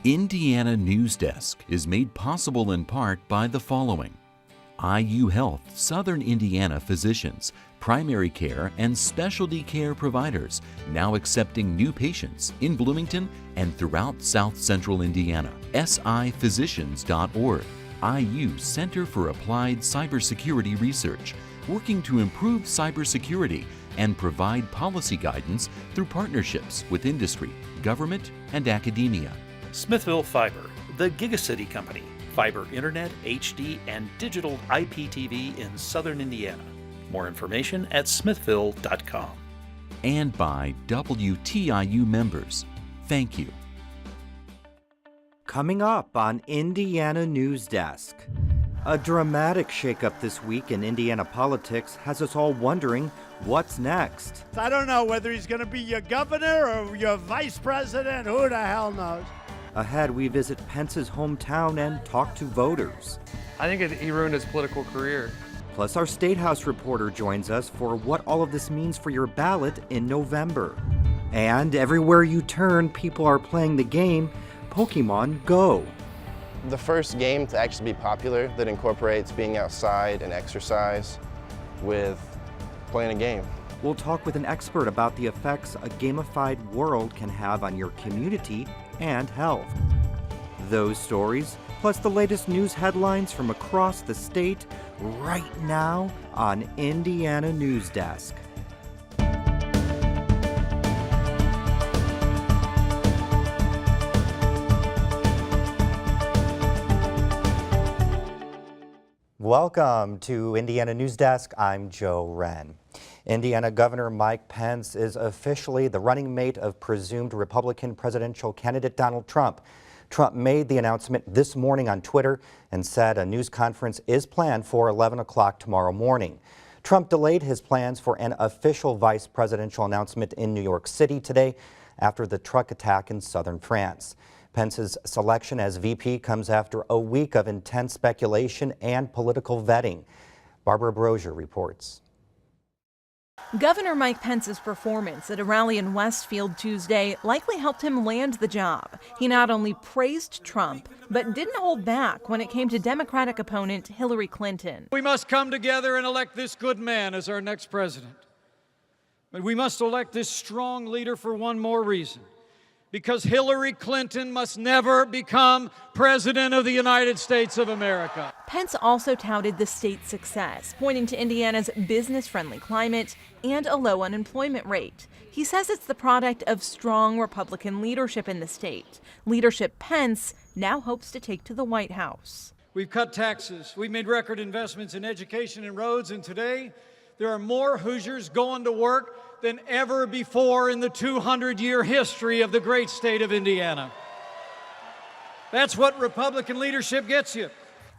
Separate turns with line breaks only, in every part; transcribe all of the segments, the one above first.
Indiana Newsdesk is made possible in part by the following: IU Health Southern Indiana physicians, primary care and specialty care providers now accepting new patients in Bloomington and throughout South Central Indiana. siphysicians.org, IU Center for Applied Cybersecurity Research, working to improve cybersecurity and provide policy guidance through partnerships with industry, government, and academia.
Smithville Fiber, the Gigacity Company, fiber internet, HD, and digital IPTV in Southern Indiana. More information at smithville.com.
And by WTIU members. Thank you.
Coming up on Indiana Newsdesk. A dramatic shakeup this week in Indiana politics has us all wondering what's next.
I don't know whether he's going to be your governor or your vice president. Who the hell knows?
Ahead, we visit Pence's hometown and talk to voters.
I think he ruined his political career.
Plus, our statehouse reporter joins us for what all of this means for your ballot in November. And everywhere you turn, people are playing the game Pokémon Go.
The first game to actually be popular that incorporates being outside and exercise with playing a game.
We'll talk with an expert about the effects a gamified world can have on your community and health. Those stories, plus the latest news headlines from across the state, right now on Indiana Newsdesk. Welcome to Indiana Newsdesk. I'm Joe Wren. Indiana Governor Mike Pence is officially the running mate of presumed Republican presidential candidate Donald Trump. Trump made the announcement this morning on Twitter and said a news conference is planned for 11 o'clock tomorrow morning. Trump delayed his plans for an official vice presidential announcement in New York City today after the truck attack in southern France. Pence's selection as VP comes after a week of intense speculation and political vetting. Barbara Brosier reports.
Governor Mike Pence's performance at a rally in Westfield Tuesday likely helped him land the job. He not only praised Trump, but didn't hold back when it came to Democratic opponent Hillary Clinton.
We must come together and elect this good man as our next president. But we must elect this strong leader for one more reason. Because Hillary Clinton must never become President of the United States of America.
Pence also touted the state's success, pointing to Indiana's business-friendly climate and a low unemployment rate. He says it's the product of strong Republican leadership in the state, leadership Pence now hopes to take to the White House.
We've cut taxes, we've made record investments in education and roads, and today there are more Hoosiers going to work than ever before in the 200-year history of the great state of Indiana. That's what Republican leadership gets you.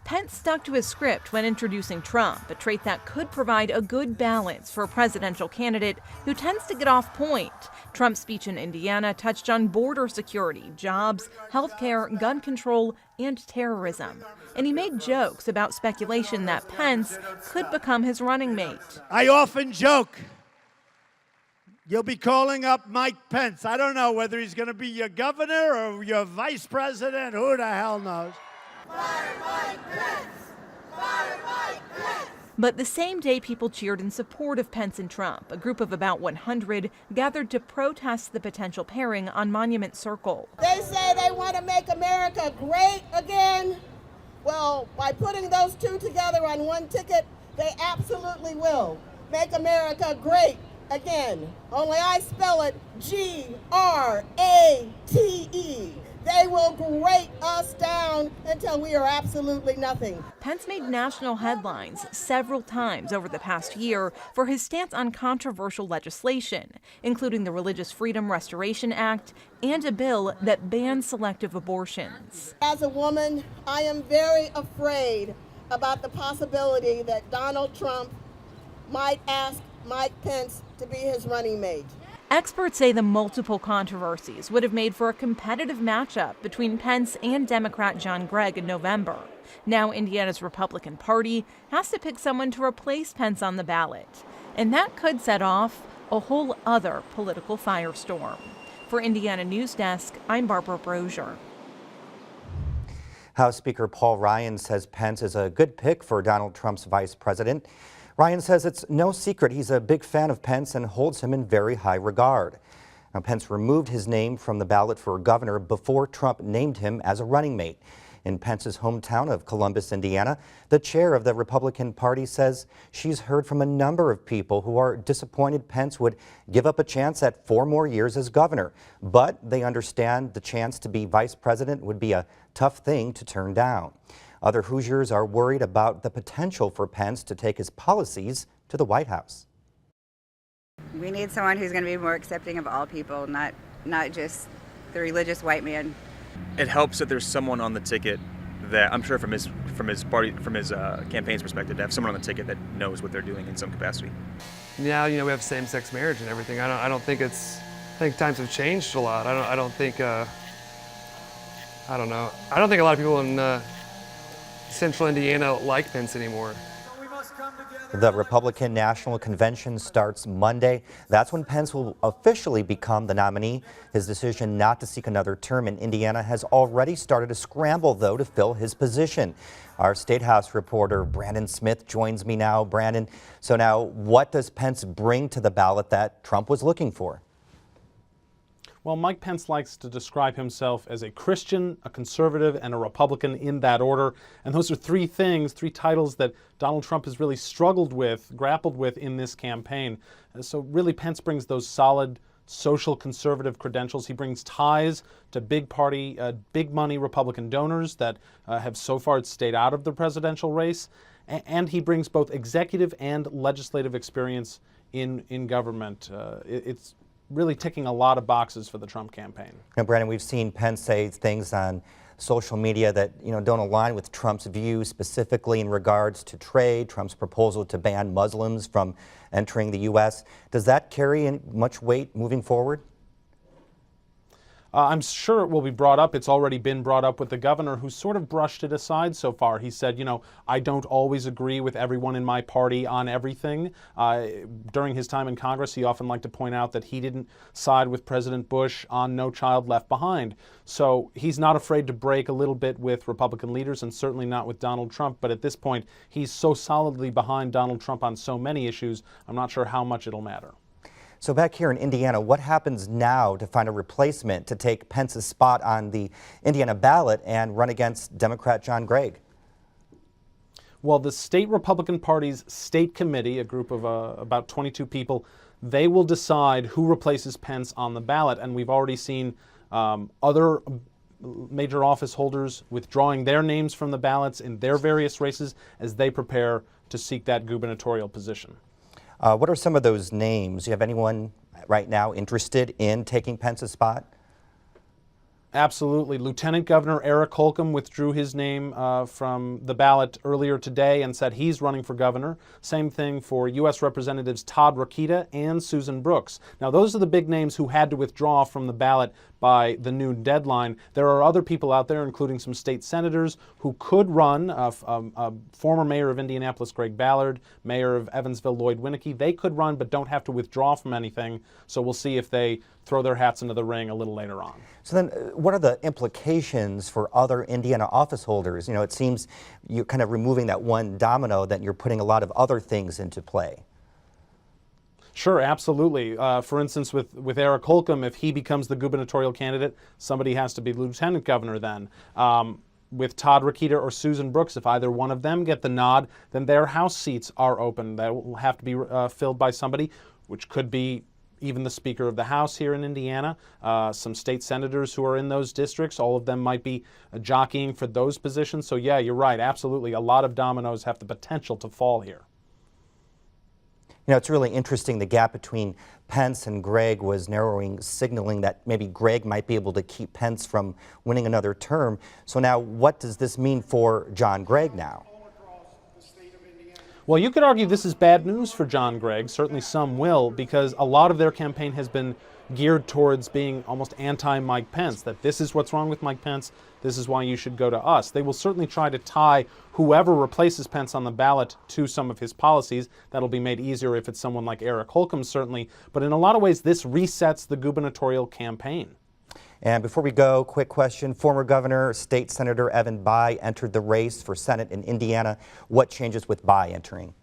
Pence stuck to his script when introducing Trump, a trait that could provide a good balance for a presidential candidate who tends to get off point. Trump's speech in Indiana touched on border security, jobs, healthcare, gun control, and terrorism. And he made jokes about speculation that Pence could become his running mate.
I often joke, you'll be calling up Mike Pence. I don't know whether he's going to be your governor or your vice president. Who the hell knows?
Fire Mike Pence! Fire Mike Pence!
But the same day people cheered in support of Pence and Trump, a group of about 100 gathered to protest the potential pairing on Monument Circle.
They say they want to make America great again. Well, by putting those two together on one ticket, they absolutely will make America great again. Only I spell it G-R-A-T-E. They will grate us down until we are absolutely nothing.
Pence made national headlines several times over the past year for his stance on controversial legislation, including the Religious Freedom Restoration Act and a bill that bans selective abortions.
As a woman, I am very afraid about the possibility that Donald Trump might ask Mike Pence to be his running mate.
Experts say the multiple controversies would have made for a competitive matchup between Pence and Democrat John Gregg in November. Now Indiana's Republican Party has to pick someone to replace Pence on the ballot. And that could set off a whole other political firestorm. For Indiana Newsdesk, I'm Barbara Brosier.
House Speaker Paul Ryan says Pence is a good pick for Donald Trump's vice president. Ryan says it's no secret he's a big fan of Pence and holds him in very high regard. Now, Pence removed his name from the ballot for governor before Trump named him as a running mate. In Pence's hometown of Columbus, Indiana, the chair of the Republican Party says she's heard from a number of people who are disappointed Pence would give up a chance at 4 more years as governor. But they understand the chance to be vice president would be a tough thing to turn down. Other Hoosiers are worried about the potential for Pence to take his policies to the White House.
We need someone who's going to be more accepting of all people, not just the religious white man.
It helps that there's someone on the ticket that I'm sure from his campaign's perspective, to have someone on the ticket that knows what they're doing in some capacity.
Now, we have same-sex marriage and everything. I don't think I think times have changed a lot. I don't think a lot of people in central Indiana like Pence anymore.
The Republican National Convention starts Monday. That's when Pence will officially become the nominee. His decision not to seek another term in Indiana has already started a scramble, though, to fill his position. Our Statehouse reporter Brandon Smith joins me now. Brandon, so now what does Pence bring to the ballot that Trump was looking for?
Well, Mike Pence likes to describe himself as a Christian, a conservative, and a Republican in that order. And those are three titles that Donald Trump has really grappled with in this campaign. So really Pence brings those solid social conservative credentials. He brings ties to big money Republican donors that have so far stayed out of the presidential race. And he brings both executive and legislative experience in government. It's really ticking a lot of boxes for the Trump campaign.
Now, Brandon, we've seen Pence say things on social media that don't align with Trump's views, specifically in regards to trade, Trump's proposal to ban Muslims from entering the U.S. Does that carry much weight moving forward?
I'm sure it will be brought up. It's already been brought up with the governor, who sort of brushed it aside so far. He said, I don't always agree with everyone in my party on everything. During his time in Congress, he often liked to point out that he didn't side with President Bush on No Child Left Behind. So he's not afraid to break a little bit with Republican leaders, and certainly not with Donald Trump. But at this point, he's so solidly behind Donald Trump on so many issues, I'm not sure how much it'll matter.
So back here in Indiana, what happens now to find a replacement to take Pence's spot on the Indiana ballot and run against Democrat John GREGG?
Well, the state Republican Party's state committee, a group of about 22 people, they will decide who replaces Pence on the ballot. And we've already seen other major office holders withdrawing their names from the ballots in their various races as they prepare to seek that gubernatorial position.
What are some of those names? Do you have anyone right now interested in taking Pence's spot?
Absolutely. Lieutenant Governor Eric Holcomb withdrew his name from the ballot earlier today and said he's running for governor. Same thing for U.S. Representatives Todd Rokita and Susan Brooks. Now, those are the big names who had to withdraw from the ballot by the noon deadline. There are other people out there, including some state senators, who could run. Former Mayor of Indianapolis, Greg Ballard, Mayor of Evansville, Lloyd Winnicky. They could run but don't have to withdraw from anything. So we'll see if they throw their hats into the ring a little later on.
So then what are the implications for other Indiana office holders? It seems you're kind of removing that one domino, that you're putting a lot of other things into play.
Sure, absolutely. For instance, with Eric Holcomb, if he becomes the gubernatorial candidate, somebody has to be lieutenant governor then. With Todd Rokita or Susan Brooks, if either one of them get the nod, then their House seats are open. That will have to be filled by somebody, which could be even the Speaker of the House here in Indiana, some state senators who are in those districts. All of them might be jockeying for those positions. So yeah, you're right, absolutely. A lot of dominoes have the potential to fall here.
It's really interesting, the gap between Pence and GREGG was narrowing, signaling that maybe GREGG might be able to keep Pence from winning another term. So now what does this mean for John GREGG now?
Well, you could argue this is bad news for John GREGG. Certainly some will, because a lot of their campaign has been geared towards being almost anti-Mike Pence, that this is what's wrong with Mike Pence, this is why you should go to us. They will certainly try to tie whoever replaces Pence on the ballot to some of his policies. That'll be made easier if it's someone like Eric Holcomb, certainly. But in a lot of ways, this resets the gubernatorial campaign.
And before we go, quick question. Former Governor, State Senator Evan Bayh entered the race for Senate in Indiana. What changes with Bayh entering?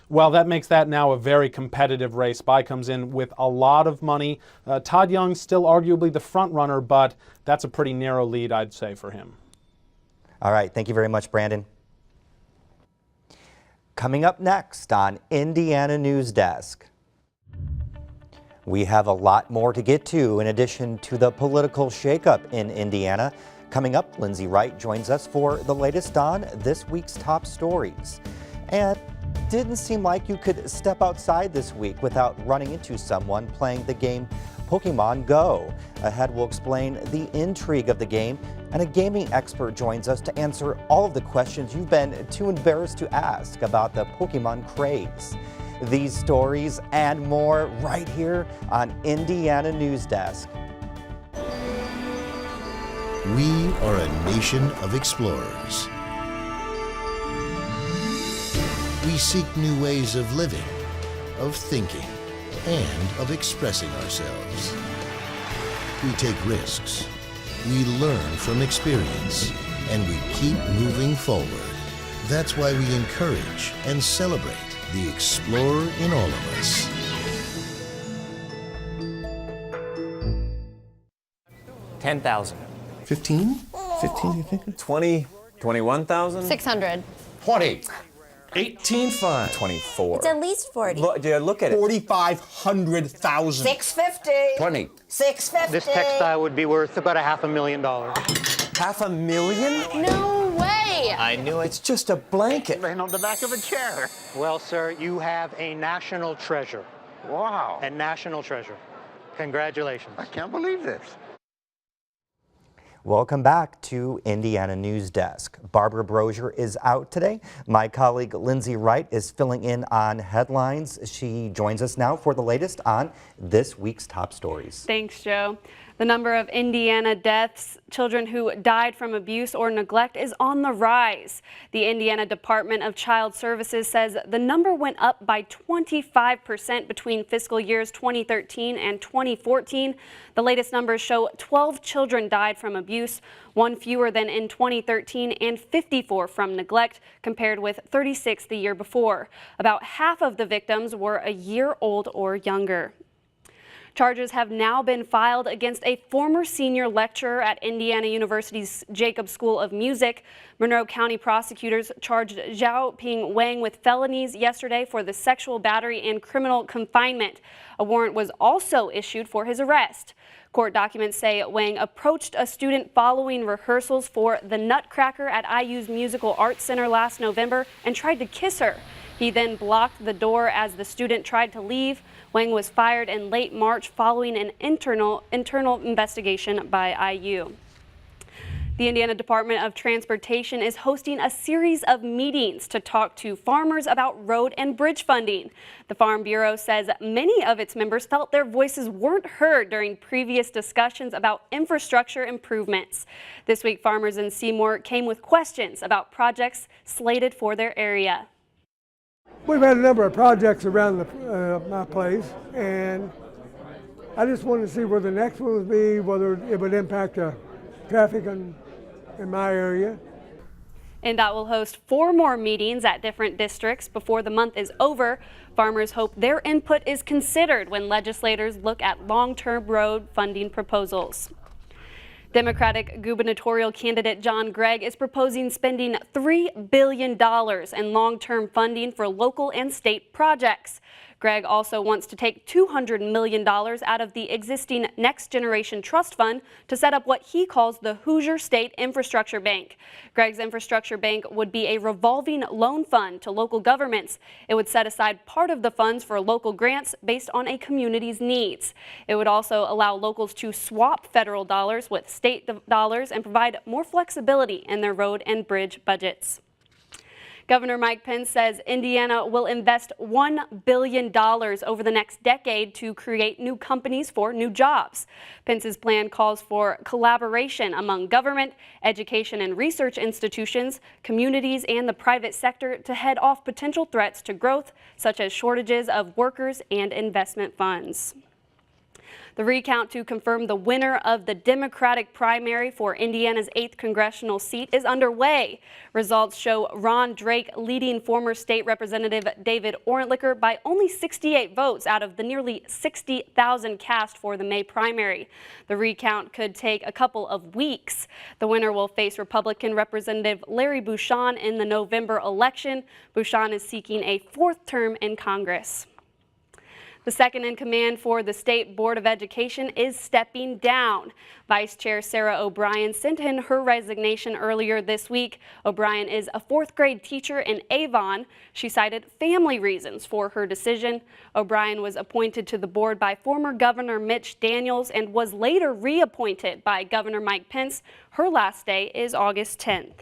Well, that makes that now a very competitive race. Bayh comes in with a lot of money. Todd Young's still arguably the front runner, but that's a pretty narrow lead, I'd say, for him.
All right. Thank you very much, Brandon. Coming up next on Indiana Newsdesk. We have a lot more to get to in addition to the political shakeup in Indiana. Coming up, Lindsay Wright joins us for the latest on this week's top stories. And didn't seem like you could step outside this week without running into someone playing the game Pokémon Go. Ahead, we'll explain the intrigue of the game, and a gaming expert joins us to answer all of the questions you've been too embarrassed to ask about the Pokémon craze. These stories and more right here on Indiana Newsdesk.
We are a nation of explorers. We seek new ways of living, of thinking, and of expressing ourselves. We take risks, we learn from experience, and we keep moving forward. That's why we encourage and celebrate the explorer in all of us.
$10,000.
15? 15, you think?
20, 21,000?
600.
20. 18.5.
24.
It's at least 40.
Look at it.
4,500,000.
650.
20.
650.
This textile would be worth about $500,000.
$500,000?
No way.
I knew it's just a blanket.
Laying on the back of a chair. Well, sir, you have a national treasure.
Wow.
A national treasure. Congratulations.
I can't believe this.
Welcome back to Indiana Newsdesk. Barbara Brosier is out today. My colleague Lindsay Wright is filling in on headlines. She joins us now for the latest on this week's top stories.
Thanks, Joe. The number of Indiana deaths, children who died from abuse or neglect, is on the rise. The Indiana Department of Child Services says the number went up by 25% between fiscal years 2013 and 2014. The latest numbers show 12 children died from abuse, one fewer than in 2013, and 54 from neglect, compared with 36 the year before. About half of the victims were a year old or younger. Charges have now been filed against a former senior lecturer at Indiana University's Jacobs School of Music. Monroe County prosecutors charged Zhao Ping Wang with felonies yesterday for the sexual battery and criminal confinement. A warrant was also issued for his arrest. Court documents say Wang approached a student following rehearsals for The Nutcracker at IU's Musical Arts Center last November and tried to kiss her. He then blocked the door as the student tried to leave. Wang was fired in late March following an internal investigation by IU. The Indiana Department of Transportation is hosting a series of meetings to talk to farmers about road and bridge funding. The Farm Bureau says many of its members felt their voices weren't heard during previous discussions about infrastructure improvements. This week, farmers in Seymour came with questions about projects slated for their area.
We've had a number of projects around my place, and I just wanted to see where the next one would be, whether it would impact traffic in my area.
NDOT will host 4 more meetings at different districts before the month is over. Farmers hope their input is considered when legislators look at long-term road funding proposals. Democratic gubernatorial candidate John Gregg is proposing spending $3 billion in long-term funding for local and state projects. Gregg also wants to take $200 million out of the existing Next Generation Trust Fund to set up what he calls the Hoosier State Infrastructure Bank. Gregg's infrastructure bank would be a revolving loan fund to local governments. It would set aside part of the funds for local grants based on a community's needs. It would also allow locals to swap federal dollars with state dollars and provide more flexibility in their road and bridge budgets. Governor Mike Pence says Indiana will invest $1 billion over the next decade to create new companies for new jobs. Pence's plan calls for collaboration among government, education and research institutions, communities, and the private sector to head off potential threats to growth, such as shortages of workers and investment funds. The recount to confirm the winner of the Democratic primary for Indiana's 8th congressional seat is underway. Results show Ron Drake leading former state representative David Orentlicher by only 68 votes out of the nearly 60,000 cast for the May primary. The recount could take a couple of weeks. The winner will face Republican Representative Larry Bucshon in the November election. Bucshon is seeking a 4th term in Congress. The second in command for the State Board of Education is stepping down. Vice Chair Sarah O'Brien sent in her resignation earlier this week. O'Brien is a 4th grade teacher in Avon. She cited family reasons for her decision. O'Brien was appointed to the board by former Governor Mitch Daniels and was later reappointed by Governor Mike Pence. Her last day is August 10th.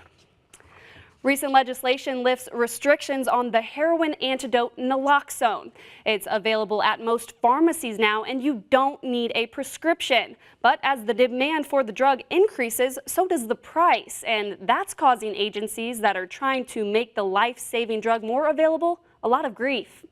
Recent legislation lifts restrictions on the heroin antidote naloxone. It's available at most pharmacies now, and you don't need a prescription. But as the demand for the drug increases, so does the price, and that's causing agencies that are trying to make the life-saving drug more available a lot of grief.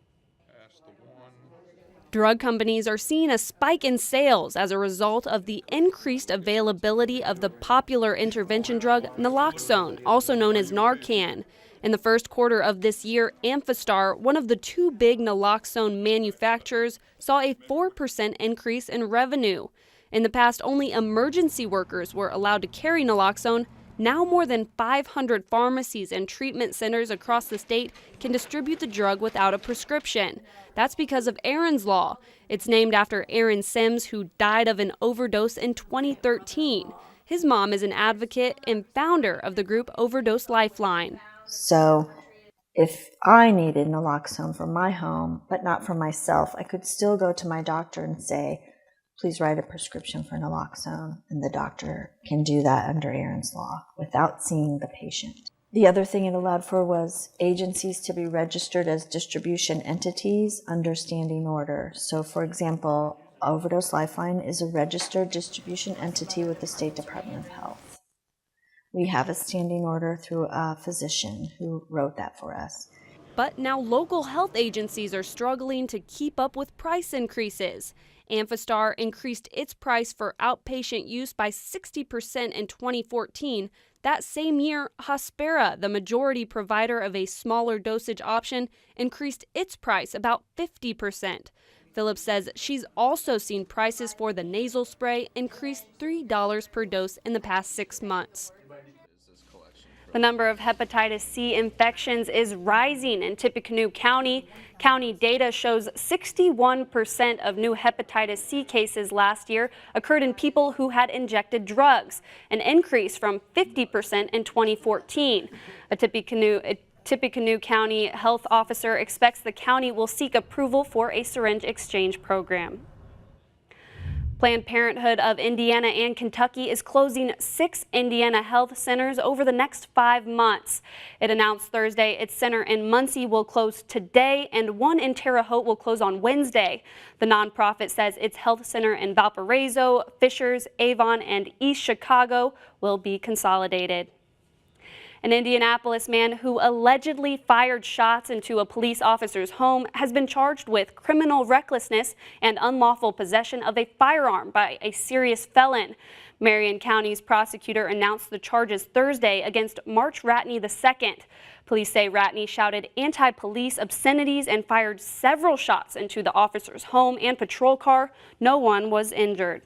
Drug companies are seeing a spike in sales as a result of the increased availability of the popular intervention drug naloxone, also known as Narcan. In the first quarter of this year, Amphastar, one of the 2 big naloxone manufacturers, saw a 4% increase in revenue. In the past, only emergency workers were allowed to carry naloxone. Now more than 500 pharmacies and treatment centers across the state can distribute the drug without a prescription. That's because of Aaron's Law. It's named after Aaron Sims, who died of an overdose in 2013. His mom is an advocate and founder of the group Overdose Lifeline.
So if I needed naloxone for my home, but not for myself, I could still go to my doctor and say, please write a prescription for naloxone, and the doctor can do that under Aaron's Law without seeing the patient. The other thing it allowed for was agencies to be registered as distribution entities under standing order. So for example, Overdose Lifeline is a registered distribution entity with the State Department of Health. We have a standing order through a physician who wrote that for us.
But now local health agencies are struggling to keep up with price increases. Amphastar increased its price for outpatient use by 60% in 2014. That same year, Hospira, the majority provider of a smaller dosage option, increased its price about 50%. Phillips says she's also seen prices for the nasal spray increase $3 per dose in the past 6 months. The number of hepatitis C infections is rising in Tippecanoe County. County data shows 61% of new hepatitis C cases last year occurred in people who had injected drugs, an increase from 50% in 2014. A Tippecanoe County health officer expects the county will seek approval for a syringe exchange program. Planned Parenthood of Indiana and Kentucky is closing 6 Indiana health centers over the next 5 months. It announced Thursday its center in Muncie will close today and one in Terre Haute will close on Wednesday. The nonprofit says its health center in Valparaiso, Fishers, Avon, and East Chicago will be consolidated. An Indianapolis man who allegedly fired shots into a police officer's home has been charged with criminal recklessness and unlawful possession of a firearm by a serious felon. Marion County's prosecutor announced the charges Thursday against March Ratney II. Police say Ratney shouted anti-police obscenities and fired several shots into the officer's home and patrol car. No one was injured.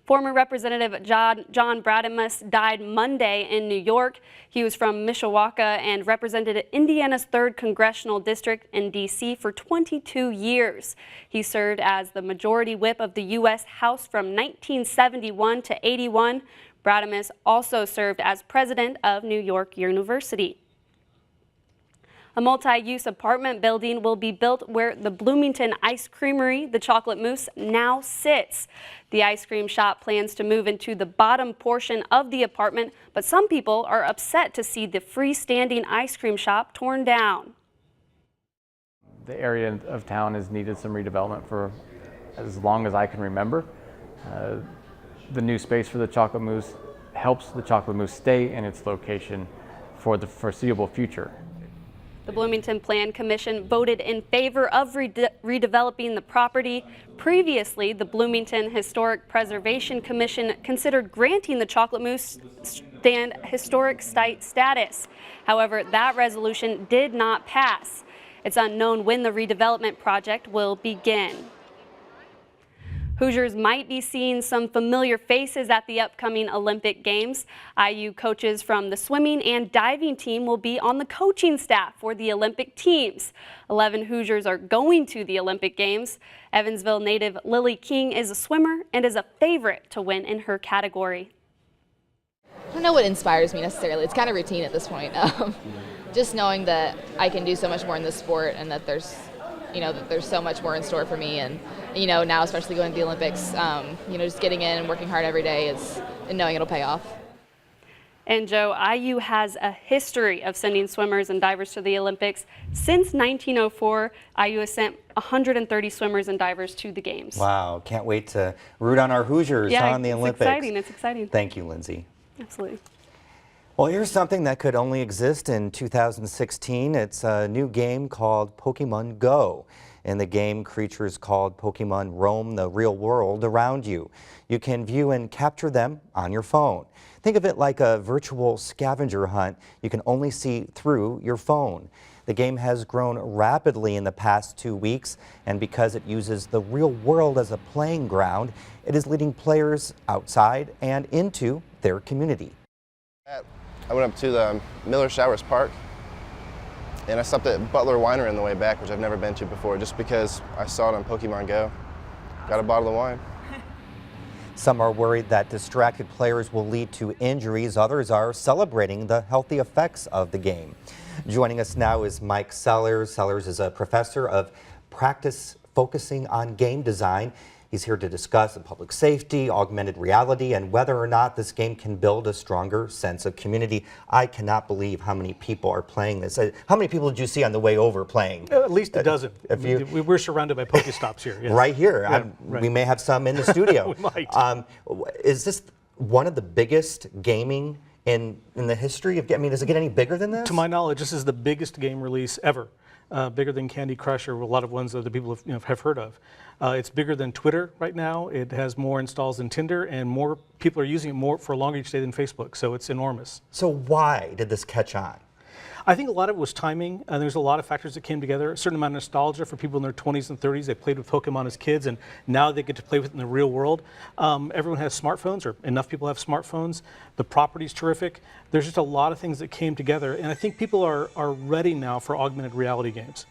Former Representative John Bradamus died Monday in New York. He was from Mishawaka and represented Indiana's 3rd Congressional District in D.C. for 22 years. He served as the Majority Whip of the U.S. House from 1971 to 81. Bradamus also served as president of New York University. A multi-use apartment building will be built where the Bloomington Ice Creamery, the Chocolate Mousse, now sits. The ice cream shop plans to move into the bottom portion of the apartment, but some people are upset to see the freestanding ice cream shop torn down.
The area of town has needed some redevelopment for as long as I can remember. The new space for the Chocolate Mousse helps the Chocolate Mousse stay in its location for the foreseeable future.
The Bloomington Plan Commission voted in favor of redeveloping the property. Previously, the Bloomington Historic Preservation Commission considered granting the Chocolate Mousse stand historic site status. However, that resolution did not pass. It's unknown when the redevelopment project will begin. Hoosiers might be seeing some familiar faces at the upcoming Olympic Games. IU coaches from the swimming and diving team will be on the coaching staff for the Olympic teams. 11 Hoosiers are going to the Olympic Games. Evansville native Lily King is a swimmer and is a favorite to win in her category.
I don't know what inspires me necessarily. It's kind of routine at this point. Just knowing that I can do so much more in this sport and that there's so much more in store for me, and now especially going to the Olympics, just getting in and working hard every day and knowing it'll pay off.
And Joe, IU has a history of sending swimmers and divers to the Olympics. Since 1904, IU has sent 130 swimmers and divers to the games.
Wow, can't wait to root on our Hoosiers on the Olympics.
It's exciting.
Thank you, Lindsay.
Absolutely.
Well, here's something that could only exist in 2016. It's a new game called Pokémon Go. In the game, creatures called Pokémon roam the real world around you. You can view and capture them on your phone. Think of it like a virtual scavenger hunt you can only see through your phone. The game has grown rapidly in the past 2 weeks, and because it uses the real world as a playing ground, it is leading players outside and into their community.
I went up to the Miller Showers Park, and I stopped at Butler Winery on the way back, which I've never been to before, just because I saw it on Pokémon Go. Got a bottle of wine.
Some are worried that distracted players will lead to injuries. Others are celebrating the healthy effects of the game. Joining us now is Mike Sellers. Sellers is a professor of practice focusing on game design. He's here to discuss public safety, augmented reality, and whether or not this game can build a stronger sense of community. I cannot believe how many people are playing this. How many people did you see on the way over playing?
At least a dozen. We're surrounded by Pokestops here. Yes.
Right here.
Yeah, right.
We may have some in the studio.
We might.
Is this one of the biggest gaming in the history of gaming? Does it get any bigger than this?
To my knowledge, this is the biggest game release ever. Bigger than Candy Crush or a lot of ones that the people have heard of. It's bigger than Twitter right now. It has more installs than Tinder, and more people are using it more for longer each day than Facebook, so it's enormous.
So why did this catch on?
I think a lot of it was timing. There's a lot of factors that came together. A certain amount of nostalgia for people in their 20s and 30s. They played with Pokemon as kids, and now they get to play with it in the real world. Everyone has smartphones, or enough people have smartphones. The property's terrific. There's just a lot of things that came together, and I think people are ready now for augmented reality games.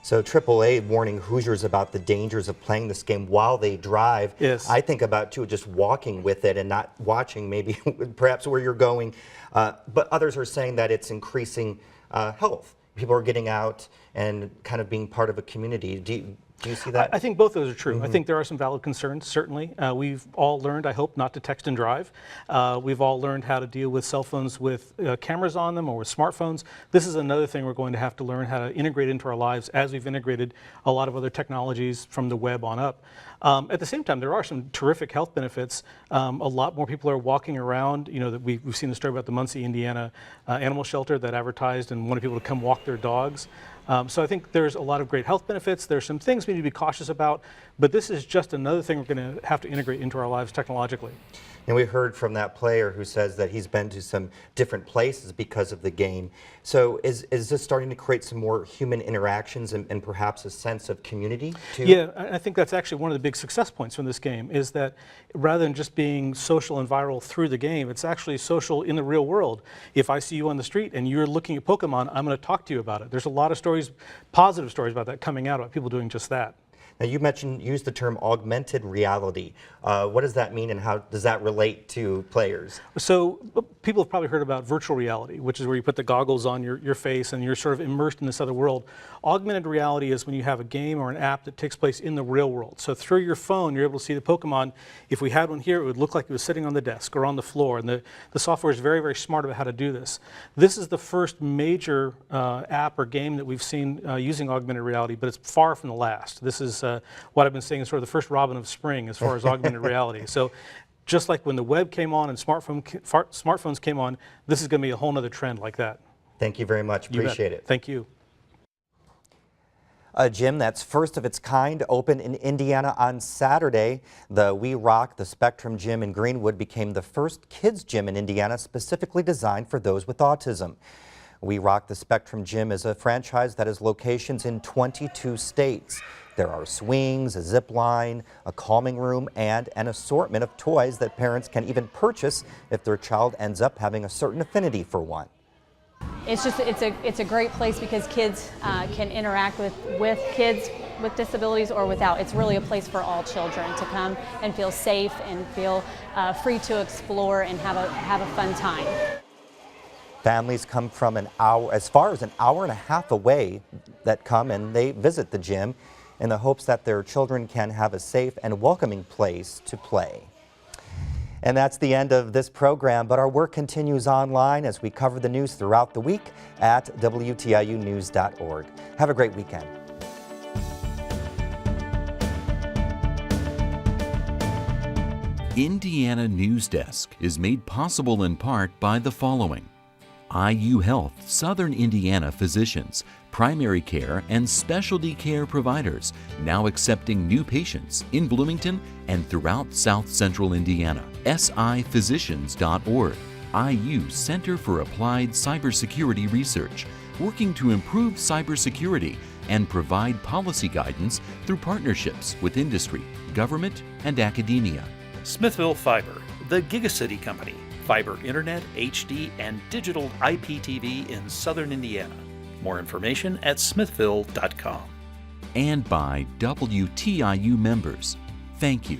So AAA warning Hoosiers about the dangers of playing this game while they drive.
Yes.
I think about too just walking with it and not watching maybe perhaps where you're going. But others are saying that it's increasing health. People are getting out and kind of being part of a community. Do you see that?
I think both those are true. I think there are some valid concerns, certainly. We've all learned, I hope, not to text and drive. We've all learned how to deal with cell phones with cameras on them or with smartphones. This is another thing we're going to have to learn how to integrate into our lives as we've integrated a lot of other technologies from the web on up. At the same time, there are some terrific health benefits. A lot more people are walking around. That we've seen the story about the Muncie, Indiana animal shelter that advertised and wanted people to come walk their dogs. So I think there's a lot of great health benefits. There's some things we need to be cautious about, but this is just another thing we're going to have to integrate into our lives technologically.
And we heard from that player who says that he's been to some different places because of the game. So is this starting to create some more human interactions and perhaps a sense of community too?
Yeah, I think that's actually one of the big success points from this game, is that rather than just being social and viral through the game, it's actually social in the real world. If I see you on the street and you're looking at Pokemon, I'm going to talk to you about it. There's a lot of stories, positive stories about that coming out about people doing just that.
Now you used the term augmented reality. What does that mean and how does that relate to players?
So people have probably heard about virtual reality, which is where you put the goggles on your face and you're sort of immersed in this other world. Augmented reality is when you have a game or an app that takes place in the real world. So through your phone, you're able to see the Pokemon. If we had one here, it would look like it was sitting on the desk or on the floor. And the software is very, very smart about how to do this. This is the first major app or game that we've seen using augmented reality, but it's far from the last. This is what I've been saying is sort of the first robin of spring as far as augmented reality. So just like when the web came on and smartphones came on, this is going to be a whole other trend like that.
Thank you very much. Appreciate it.
Thank you.
A gym that's first of its kind opened in Indiana on Saturday. The We Rock the Spectrum gym in Greenwood became the first kids gym in Indiana specifically designed for those with autism. We Rock the Spectrum gym is a franchise that has locations in 22 states. There are swings, a zip line, a calming room, and an assortment of toys that parents can even purchase if their child ends up having a certain affinity for one.
It's a great place because kids can interact with kids with disabilities or without. It's really a place for all children to come and feel safe and feel free to explore and have a fun time.
Families come from as far as an hour and a half away that come and they visit the gym in the hopes that their children can have a safe and welcoming place to play. And that's the end of this program, but our work continues online as we cover the news throughout the week at WTIUnews.org. Have a great weekend.
Indiana Newsdesk is made possible in part by the following: IU Health Southern Indiana physicians, primary care and specialty care providers now accepting new patients in Bloomington and throughout South Central Indiana. SIphysicians.org, IU Center for Applied Cybersecurity Research, working to improve cybersecurity and provide policy guidance through partnerships with industry, government, and academia.
Smithville Fiber, the Gigacity Company, fiber internet, HD, and digital IPTV in Southern Indiana. More information at smithville.com.
And by WTIU members. Thank you.